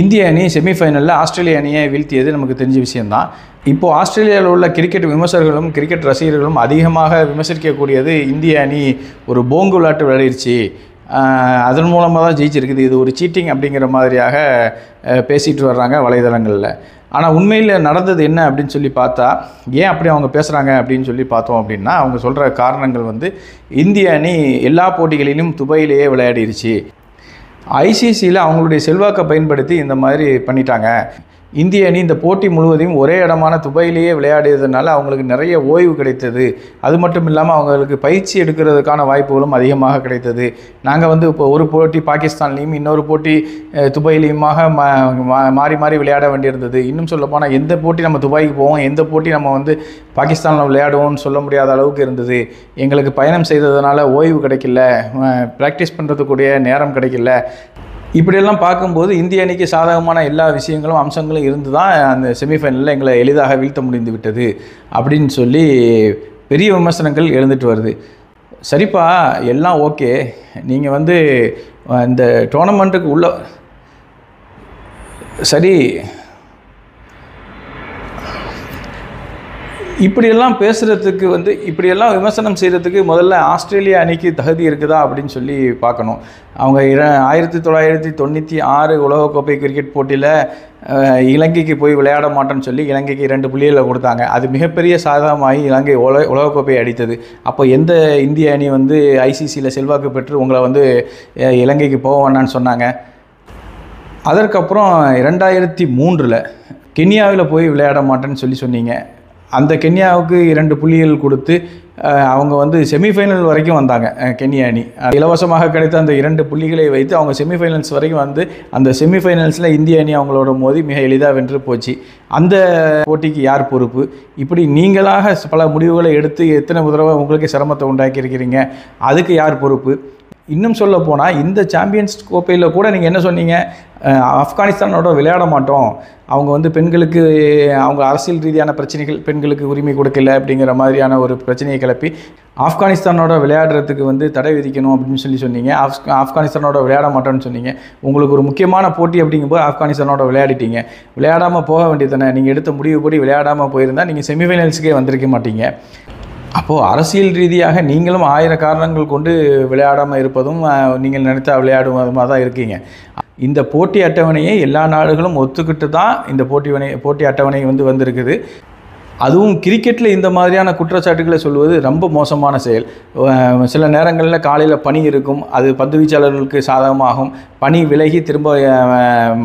இந்திய அணி செமிஃபைனலில் ஆஸ்திரேலிய அணியை வீழ்த்தியது நமக்கு தெரிஞ்ச விஷயம்தான். இப்போது ஆஸ்திரேலியாவில் உள்ள கிரிக்கெட் விமர்சகர்களும் கிரிக்கெட் ரசிகர்களும் அதிகமாக விமர்சிக்கக்கூடியது இந்திய அணி ஒரு போங்கு விளையாட்டு விளையாடிருச்சு, அதன் மூலமாக தான் ஜெயிச்சிருக்குது, இது ஒரு சீட்டிங் அப்படிங்கிற மாதிரியாக பேசிகிட்டு வர்றாங்க வலைதளங்களில். ஆனால் உண்மையில் நடந்தது என்ன அப்படின்னு சொல்லி பார்த்தா, ஏன் அப்படி அவங்க பேசுகிறாங்க அப்படின்னு சொல்லி பார்த்தோம் அப்படின்னா, அவங்க சொல்கிற காரணங்கள் இந்திய அணி எல்லா போட்டிகளிலும் துபாயிலேயே விளையாடிருச்சு, ஐசிசியில் அவங்களுடைய செல்வாக்கை பயன்படுத்தி இந்த மாதிரி பண்ணிட்டாங்க. இந்திய அணி இந்த போட்டி முழுவதையும் ஒரே இடமான துபாயிலேயே விளையாடியதுனால அவங்களுக்கு நிறைய ஓய்வு கிடைத்தது. அது மட்டும் இல்லாமல் அவங்களுக்கு பயிற்சி எடுக்கிறதுக்கான வாய்ப்புகளும் அதிகமாக கிடைத்தது. நாங்கள் இப்போ ஒரு போட்டி பாகிஸ்தான்லேயும் இன்னொரு போட்டி துபாயிலையுமாக மாறி மாறி விளையாட வேண்டியிருந்தது. இன்னும் சொல்லப்போனால் எந்த போட்டி நம்ம துபாய்க்கு போவோம், எந்த போட்டி நம்ம பாகிஸ்தானில் விளையாடுவோம்னு சொல்ல முடியாத அளவுக்கு இருந்தது. எங்களுக்கு பயணம் செய்ததுனால ஓய்வு கிடைக்கல, ப்ராக்டிஸ் பண்ணுறதுக்குரிய நேரம் கிடைக்கல. இப்படியெல்லாம் பார்க்கும்போது இந்திய அணிக்கு சாதகமான எல்லா விஷயங்களும் அம்சங்களும் இருந்து தான் அந்த செமிஃபைனலில் எங்களை எளிதாக வீழ்த்த முடிந்து விட்டது அப்படின்னு சொல்லி பெரிய விமர்சனங்கள் எழுந்துட்டு வருது. சரிப்பா, எல்லாம் ஓகே, நீங்கள் இந்த டோர்னமெண்ட்டுக்கு உள்ள சரி, இப்படியெல்லாம் பேசுகிறதுக்கு இப்படியெல்லாம் விமர்சனம் செய்கிறதுக்கு முதல்ல ஆஸ்திரேலியா அணிக்கு தகுதி இருக்குதா அப்படின்னு சொல்லி பார்க்கணும். அவங்க 1996 உலகக்கோப்பை கிரிக்கெட் போட்டியில் இலங்கைக்கு போய் விளையாட மாட்டேன்னு சொல்லி இலங்கைக்கு 2 புள்ளிகளை கொடுத்தாங்க. அது மிகப்பெரிய சாதகமாகி இலங்கை உலகக்கோப்பையை அடித்தது. அப்போ எந்த இந்திய அணி ஐசிசியில் செல்வாக்கு பெற்று உங்களை இலங்கைக்கு போக வேண்டான்னு சொன்னாங்க? அதற்கப்புறம் 2003 கென்யாவில் போய் விளையாட மாட்டேன்னு சொன்னீங்க. அந்த கென்யாவுக்கு 2 புள்ளிகள் கொடுத்து அவங்க செமிஃபைனல் வரைக்கும் வந்தாங்க. கென்யா அணி இலவசமாக கிடைத்த அந்த 2 புள்ளிகளை வைத்து அவங்க செமிஃபைனல்ஸ் வரைக்கும் அந்த செமிஃபைனல்ஸில் இந்திய அணி அவங்களோட மோதி மிக எளிதாக வென்று போச்சு. அந்த போட்டிக்கு யார் பொறுப்பு? இப்படி நீங்களாக பல முடிவுகளை எடுத்து எத்தனை தடவை உங்களுக்கு சிரமத்தை உண்டாக்கியிருக்கிறீங்க, அதுக்கு யார் பொறுப்பு? இன்னும் சொல்ல போனால் இந்த சாம்பியன்ஸ் கோப்பையில் கூட நீங்கள் என்ன சொன்னீங்க, ஆப்கானிஸ்தானோட விளையாட மாட்டோம், அவங்க பெண்களுக்கு அவங்க அரசியல் ரீதியான பிரச்சனைகள், பெண்களுக்கு உரிமை கொடுக்கல அப்படிங்கிற மாதிரியான ஒரு பிரச்சனையை கிளப்பி ஆப்கானிஸ்தானோட விளையாடுறதுக்கு தடை விதிக்கணும் அப்படின்னு சொன்னீங்க. ஆப்கானிஸ்தானோட விளையாட மாட்டோன்னு சொன்னீங்க. உங்களுக்கு ஒரு முக்கியமான போட்டி அப்படிங்கும்போது ஆப்கானிஸ்தானோட விளையாடிட்டீங்க. விளையாடாமல் போக வேண்டியதானே? நீங்கள் எடுத்த முடிவுபடி விளையாடாமல் போயிருந்தால் நீங்கள் செமிஃபைனல்ஸுக்கே வந்திருக்க மாட்டீங்க. அப்போது அரசியல் ரீதியாக நீங்களும் 1000 காரணங்கள் கொண்டு விளையாடாமல் இருப்பதும் நீங்கள் நினைத்தா விளையாடுவதுமாக தான் இருக்கீங்க. இந்த போட்டி அட்டவணையை எல்லா நாடுகளும் ஒத்துக்கிட்டு தான் இந்த போட்டி அட்டவணை வந்திருக்குது. அதுவும் கிரிக்கெட்டில் இந்த மாதிரியான குற்றச்சாட்டுகளை சொல்வது ரொம்ப மோசமான செயல். சில நேரங்களில் காலையில் பனி இருக்கும், அது பந்து வீச்சாளர்களுக்கு சாதகமாகும், பனி விலகி திரும்ப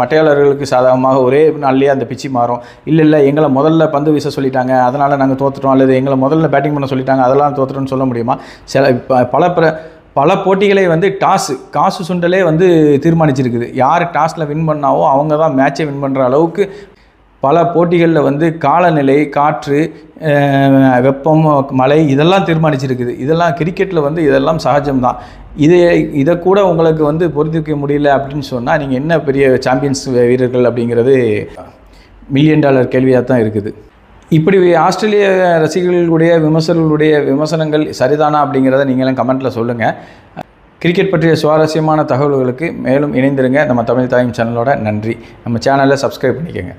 மட்டையாளர்களுக்கு சாதகமாக ஒரே நாள்லேயே அந்த பிச்சு மாறும். இல்லை எங்களை முதல்ல பந்து வீச சொல்லிட்டாங்க அதனால் நாங்கள் தோற்றுட்டோம், அல்லது எங்களை முதல்ல பேட்டிங் பண்ண சொல்லிட்டாங்க அதெல்லாம் தோற்றுட்டோன்னு சொல்ல முடியுமா? பல போட்டிகளை காசு சுண்டலே தீர்மானிச்சிருக்குது. யார் டாஸில் வின் பண்ணாவோ அவங்க தான் மேட்சை வின் பண்ணுற அளவுக்கு பல போட்டிகளில் காலநிலை, காற்று, வெப்பம், மழை இதெல்லாம் தீர்மானிச்சிருக்குது. இதெல்லாம் கிரிக்கெட்டில் இதெல்லாம் சகஜம்தான். இதை கூட உங்களுக்கு பொறுத்திக்க முடியல அப்படின்னு சொன்னால் நீங்கள் என்ன பெரிய சாம்பியன்ஸ் வீரர்கள் அப்படிங்கிறது $1 மில்லியன் கேள்வியாக தான் இருக்குது. இப்படி ஆஸ்திரேலிய ரசிகர்களுடைய விமர்சகர்களுடைய விமர்சனங்கள் சரிதானா அப்படிங்கிறத நீங்களும் கமெண்ட்டில் சொல்லுங்கள். கிரிக்கெட் பற்றிய சுவாரஸ்யமான தகவல்களுக்கு மேலும் இணைந்திருங்க நம்ம தமிழ் டைம் சேனலோட. நன்றி. நம்ம சேனலை சப்ஸ்கிரைப் பண்ணிக்கோங்க.